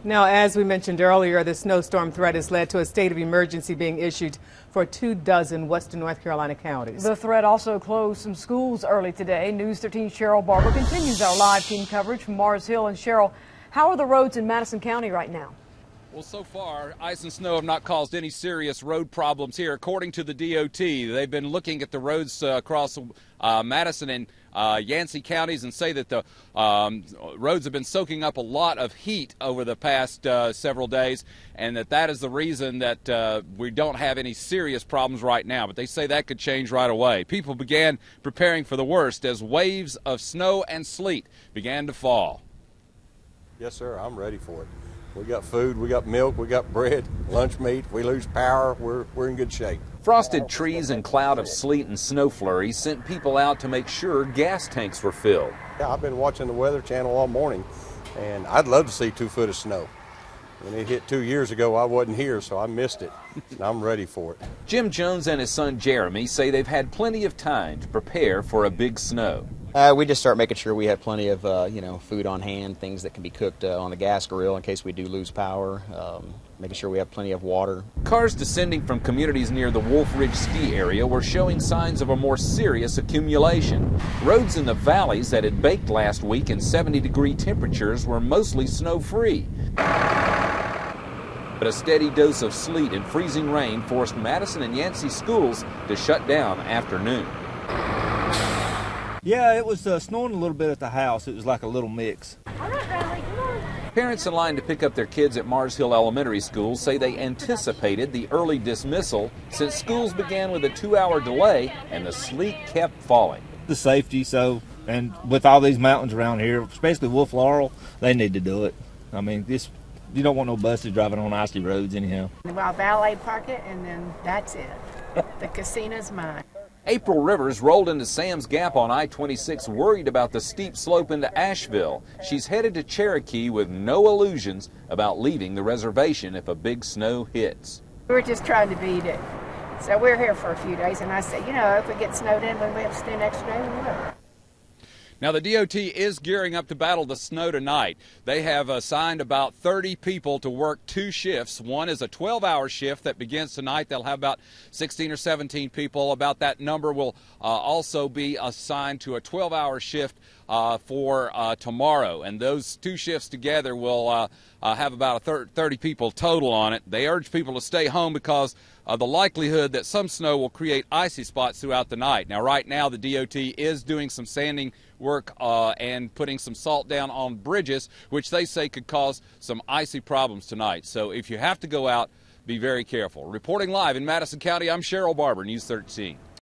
Now, as we mentioned earlier, the snowstorm threat has led to a state of emergency being issued for 24 western North Carolina counties. The threat also closed some schools early today. News 13's Cheryl Barber continues our live team coverage from Mars Hill. And Cheryl, how are the roads in Madison County right now? Well, so far, ice and snow have not caused any serious road problems here. According to the DOT, they've been looking at the roads across Madison and Yancey counties and say that the roads have been soaking up a lot of heat over the past several days, and that is the reason that we don't have any serious problems right now. But they say that could change right away. People began preparing for the worst as waves of snow and sleet began to fall. Yes, sir, I'm ready for it. We got food, we got milk, we got bread, lunch meat. If we lose power, we're in good shape. Frosted trees and cloud of sleet and snow flurries sent people out to make sure gas tanks were filled. Yeah, I've been watching the Weather Channel all morning, and I'd love to see 2 foot of snow. When it hit 2 years ago, I wasn't here, so I missed it, and I'm ready for it. Jim Jones and his son Jeremy say they've had plenty of time to prepare for a big snow. We just start making sure we have plenty of, food on hand, things that can be cooked on the gas grill in case we do lose power, making sure we have plenty of water. Cars descending from communities near the Wolf Ridge ski area were showing signs of a more serious accumulation. Roads in the valleys that had baked last week in 70-degree temperatures were mostly snow-free. But a steady dose of sleet and freezing rain forced Madison and Yancey schools to shut down after noon. Yeah, it was snowing a little bit at the house. It was like a little mix. Parents in line to pick up their kids at Mars Hill Elementary School say they anticipated the early dismissal since schools began with a 2-hour delay and the sleet kept falling. The safety, and with all these mountains around here, especially Wolf Laurel, they need to do it. I mean, you don't want no buses driving on icy roads anyhow. Well, valet park it, and then that's it. The casino's mine. April Rivers rolled into Sam's Gap on I-26 worried about the steep slope into Asheville. She's headed to Cherokee with no illusions about leaving the reservation if a big snow hits. We're just trying to beat it. So we're here for a few days, and I said, if we get snowed in, when we have to stay an extra day, we will. Now, the DOT is gearing up to battle the snow tonight. They have assigned about 30 people to work 2 shifts. One is a 12-hour shift that begins tonight. They'll have about 16 or 17 people. About that number will also be assigned to a 12-hour shift for tomorrow. And those 2 shifts together will have about 30 people total on it. They urge people to stay home because of the likelihood that some snow will create icy spots throughout the night. Now, right now, the DOT is doing some sanding work and putting some salt down on bridges, which they say could cause some icy problems tonight. So if you have to go out, be very careful. Reporting live in Madison County, I'm Cheryl Barber, News 13.